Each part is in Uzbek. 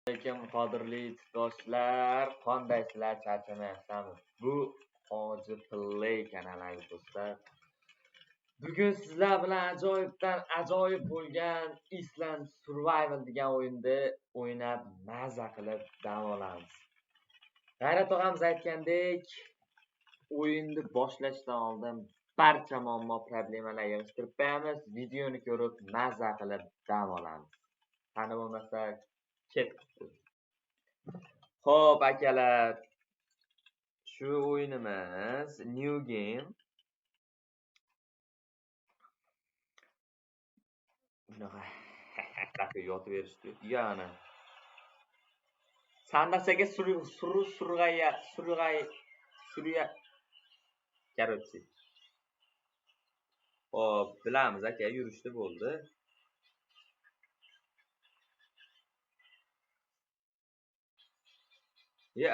Lekin qadrli do'stlar, qandaysizlar, charchamayapsizmi? Bu Hoji Play kanali do'stlar. Bugun sizlar bilan ajoyibdan ajoyib bo'lgan Island Survival degan o'yinda o'ynab maza qilib dam olamiz. G'ayrat og'amiz aytgandek, o'yinni boshlashdan oldin barcha muammo problemalarni yig'ishtirib qo'yamiz. Videoni ko'rib maza qilib dam olamiz. Qani bo'lmasa ketdik. Xo'p akalar, shu o'yinimiz New Game. Bunaqa yotib berishdi. Yana sandasaga surg'ay. Короче. Xo'p, bilamiz aka, yurishdi bo'ldi.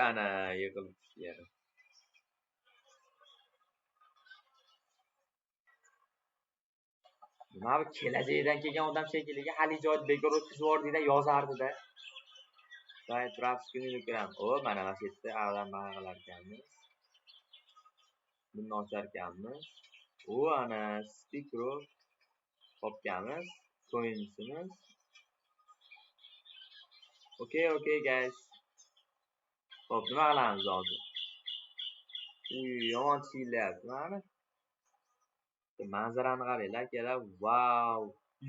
Ana yiqilib tushdi. Nima bu kelajakdan kelgan odam shekilli hali ijod bekor o'tkazib yubordingda yozardi-da. Voy, trafskini ko'ram. O, mana shu yerda avval qilar ekanmiz. Buni ochar ekanmiz. O, ana sticker topganmiz. Coinsimiz. Okay guys. Xo'p, nima qilamiz hozir? Yomon chilyapti, mana. Manzarani qaranglar, akalar. Wow!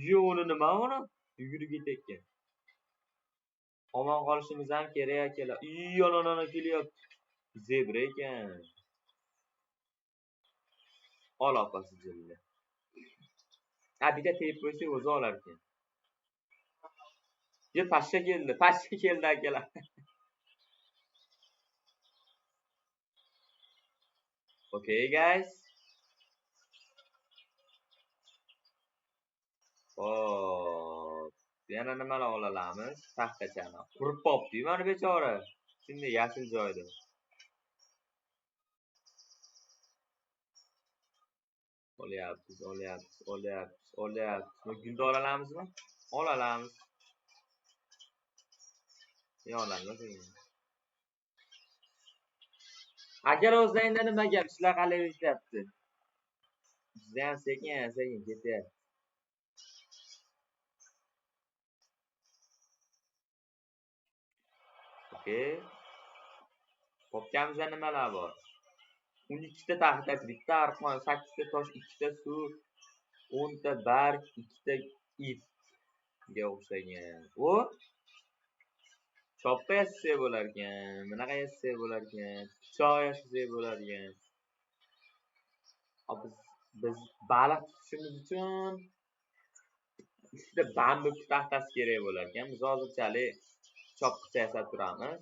Yo'li nima uni? Yugurib ketayotgan. Omon qolishimiz ham kerak akalar. Yolonana kelyapti. Zebra ekan. Ol opasi jilla. Bitta tepib qo'ysa o'zi olar ekan. Yo, pashsha keldi akalar. Okay guys. Hop. Yana nimalar olamiz? Taxtachani. Qurib qopdi mana bechora. Shunday yashil joyda. Olyapmiz. Gulni olamizmi? Olamiz. Yo'lamiz. Agar o'zingda nima gap, sizlar qalay ishlayapti? Bizda ham sekin ketyapti. Okay. Topganimizda nimalar bor? 12 ta taxta, bitta arqon, 8 ta tosh, 2 ta suv, 10 ta barg, 2 ta ipga o'xshagan. O choppa yasasa bo'lar ekan, bunaqa yasasa bo'lar ekan, pichoq yasasa bo'lar ekan. Biz baliq tutishimiz uchun ikkita bambuk taxtasi kerak bo'lar ekan. Biz hozirchalik chopqicha yasab turamiz.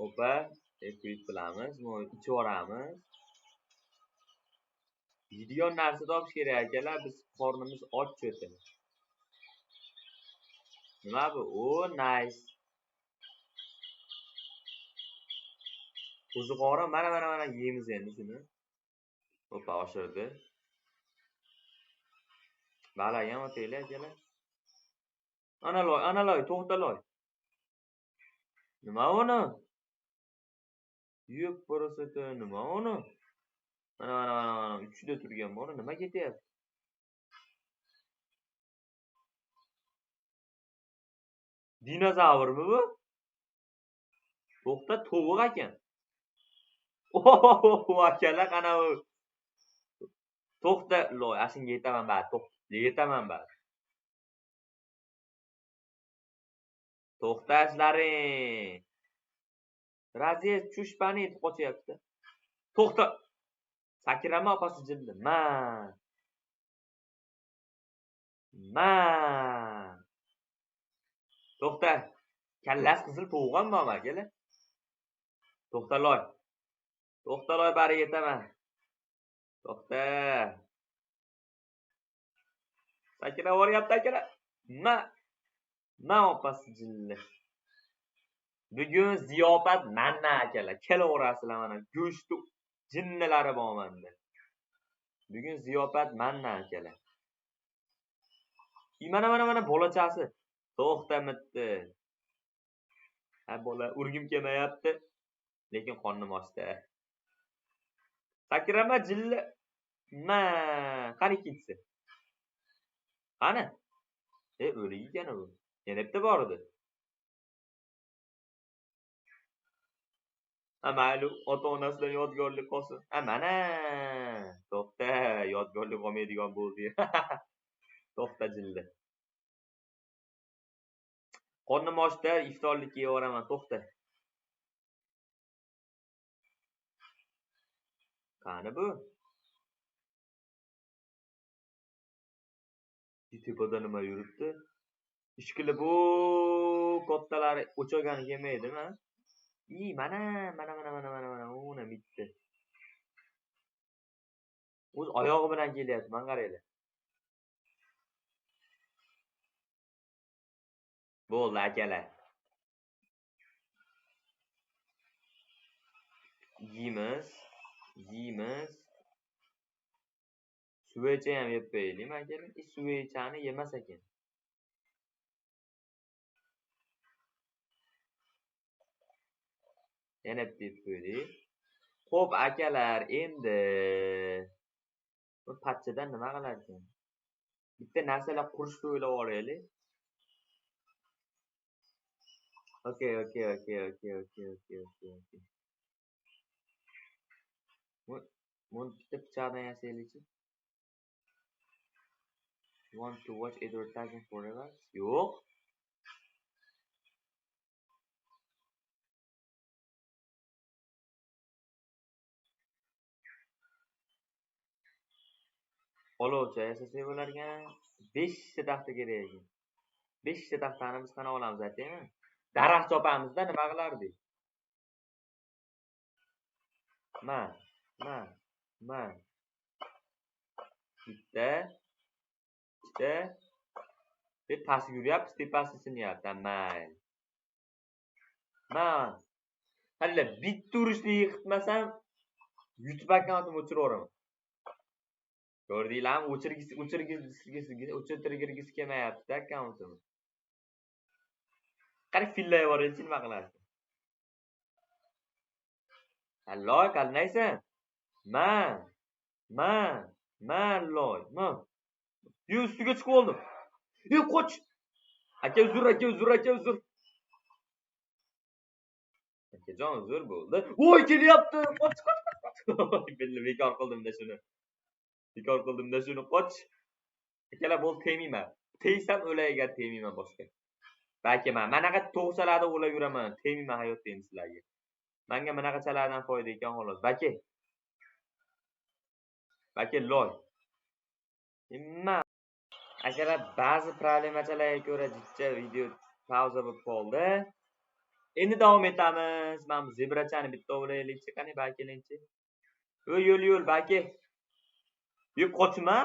Opa, equip qilamiz, ichib yuboramiz. Yeydigan narsa topish kerak akalar, biz qornimiz och cho'tib. Nima bu? O, nice. Qo'ziqorin mana yeymiz endi shuni. Opa, oshirdi. Balagam o'taylar akalar. Ana loy, to'xtaloy. Nima uni? Yeb borasata, nima uni? Mana, uchida turgan bor, nima ketyapti? Dinozavrmi bu? To'xta, tovuq ekan. Akalar qana u. To'xta, loy, ashunga yetaman bari. To'xtashlaring. Raziyat chushpani etib qochyapti. To'xta. Sakrama opasi jildi. To'xta. Kallas qizil tovuq ham bormi akalar? To'xtaloy bari yetaman. To'xta. Sakrab o'ryapti akalar. Opasi jildi. Bugun ziyofat manna akalar. Kelaverasizlar mana go'sht jinnilari bor menda. Bugun ziyofat manna akalar. Mana bolachasi. To'xtamitdi. Ha bola urgim kelmayapti, lekin qornim ochdi. Sakrama jilla. Qani ikkinchisi? Qani? O'lik ekan u. Yana bitta bor edi. Mayli, ota-onasidan yodgorlik qolsin. Mana. To'xta, yodgorlik qolmaydigan bo'ldi. To'xta jilla. Qornim ochdi, iftorlikka yevoraman, to'xta. Qani bu? Tepada nima yuribdi? Ishqilib bu kattalari o'chogani kelmaydimi? Mana, uni bitta. O'z oyog'i bilan kelyapti, men qaraylar. Bo'ldi akalar. Yeymiz. Suvecha ham yeb qo'yaylikmi akalar? Suvechani yemas ekan. Yana bitta yeb qo'ydik. Xo'p akalar, endi bu patchadan nima qilarkan? Bitta narsalar qurishni o'ylab olaylik. Okay. Bunu bitta pichoqdan yasaylikchi. Want to watch advertising forever? Yo'q. Olovchi yasasak bo'larkan. 5 ta taxta kerak ekan. 5 ta taxtani biz qana olamiz aytaymi? Daraxt chopamizda nima qilardik? Ma. Bitta. Deb pastga yuryapmiz, tepasi sinyapti. Mayli. Hali bitta urishni yiqitmasam, YouTube akkauntimni o'chiraverman. Ko'rdinglarmi? O'chirgisi kelmayapti akkauntimni. Qani fillayib yuboraychi, nima qilarsiz? Alloy, qalinaysan? Loy. Ustiga chiqib oldim. Qoch. Aka uzr. Akajon uzr bo'ldi. Voy, kelyapti. Qoch. Bekor qildim-da shuni. Qoch. Akalar bo'l, tegmayman. Teysam o'lay agar tegmayman boshqa. Balki manaqa to'g'salarda o'lab yuraman. Tegmayman hayotda endi sizlarga. Menga manaqachalardan foyda ekan xolos. Baki loy. Akalar ba'zi problemachalarga ko'ra jichcha video pauza bo'lib qoldi. Endi davom etamiz. Men zebrachani bitta o'laylikchi, qani bakilinchi. Yo'l baki. Qochma,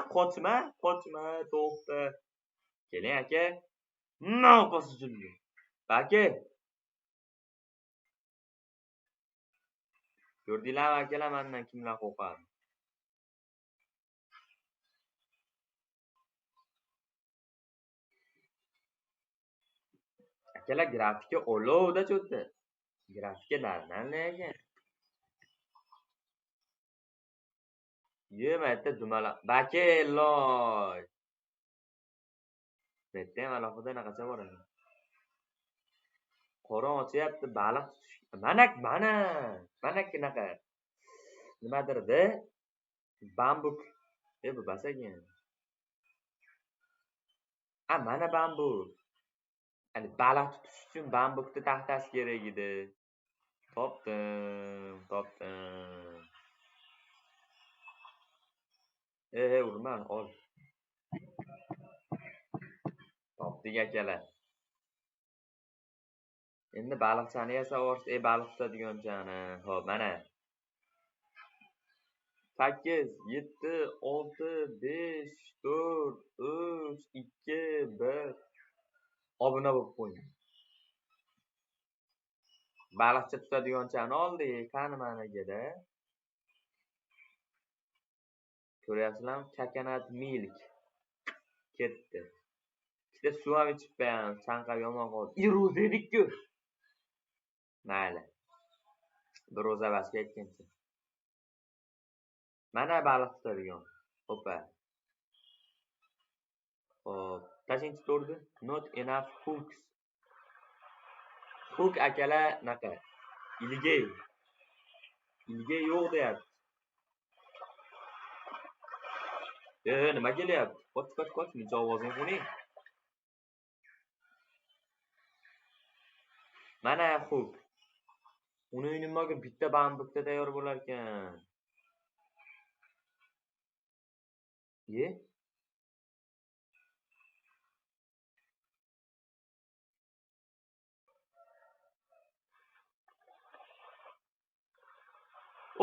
to'xta. Keling aka. Qo'sijildi. Baki. Ko'rdinglarmi akalar, mendan kimlar qo'rqadi? Akalar grafika olovda cho'tdi. Grafika naridan ekan. Yemaydi dumala. Baki loy. Bitta ham alohida naqacha bor edi. Qo'ron ochyapti, baliq tutish. Mana. Naqa. Nimadir-da? Bambuk. Bu basagan. Mana bambuk. Baliq tutish uchun bambukni taxtasi kerak edi. Topdim. Urma, ol. Topdik akalar. Endi baliqchani yasavorsiz, baliq tutadigan jani. Xo'p, mana. 8, 7, 6, 5, 4, 3, 2, 1. Obuna bo'lib qo'ying. Baliqcha tutadigan jani oldik. Qani managada. Ko'ryapsizlarmi? Coconut milk ketdi. ikkita suv ham ichibman, chanqab yomon qoldi. Ro'za edik-ku. Mayli. Bir ro'za bas ketgancha. Mana baliq tutadigan. Hoppa. Hop, tashinchi to'rdi. Not enough hooks. Hook akalar naqa? Ilgey yo'q deyapti. Nima kelyapti? Qoch, muncha ovozing qo'ning. Mana hook. Uni nimaga bitta bambukda tayyor bo'lar ekan? Ye?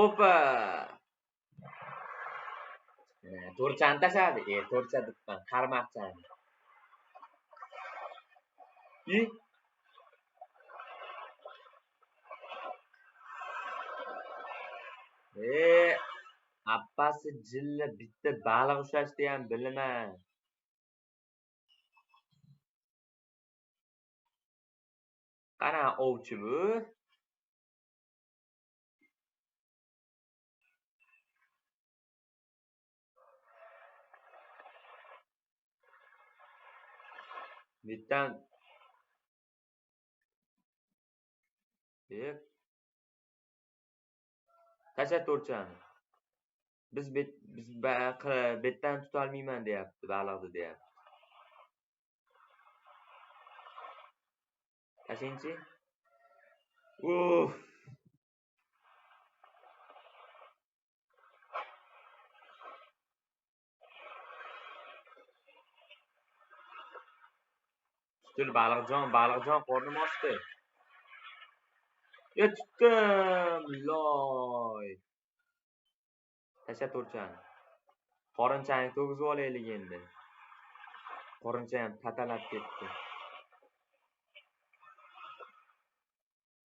Opa! To'rchani tashladi. To'rcha debman, qarmoqchani. Appasi jilla bitta baliq ushlashni ham bilmay. Qana ovchi bu? Bittan tasha to'rchani. Biz betdan tutolmayman deyapti, baliqni deyapti. Tashinchi. Tutul baliqjon qornim ochdi. Tutdim, loy. Tasha to'rchani. Qorinchani to'g'izib olaylik endi. Qorincha ham tatalab ketdi.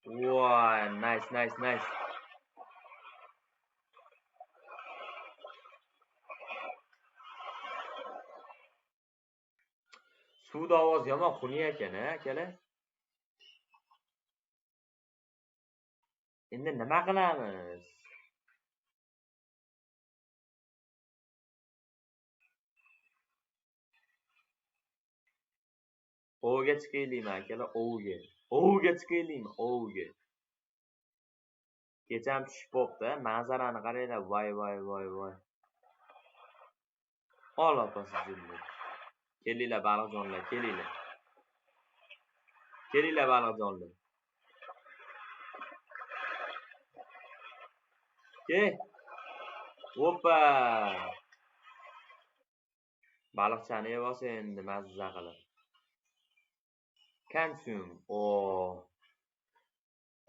Voy, nice. Suvda ovoz yomon xunuk ekan, akalar. Endi nima qilamiz? Ovga chiqaylikmi, akalar? Ovga chiqaylikmi? Ovga. Kecham tushib qopti, manzarani qaranglar. Voy. Ol opasi jildi. Kelinglar baliqjonlar, kelinglar. Kelinglar baliqjonlar. Ke. Hoppa. Baliqchani yeb olsa endi mazza qilib. Consume.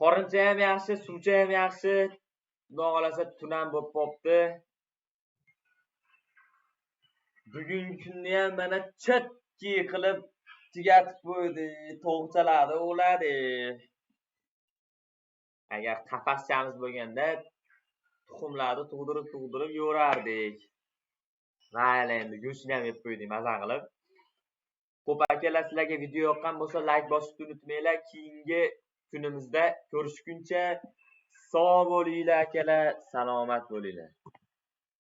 Qorincha ham yaxshi, suvcha ham yaxshi. Xudo xolasa tunam bo'lib qopti. Bugungi kunni ham mana chatki qilib tugatib qo'ydi. To'g'chalarni o'ladi. Agar qafaschamiz bo'lganda tuxumlarni tug'dirib yo'rardik. Mayli, endi go'shtini ham yeb qo'ydik maza qilib. Xo'p akalar, sizlarga video yoqqan bo'lsa like bosishni unutmanglar. Keyingi kunimizda ko'rishguncha sog' bo'linglar akalar, salomat bo'linglar.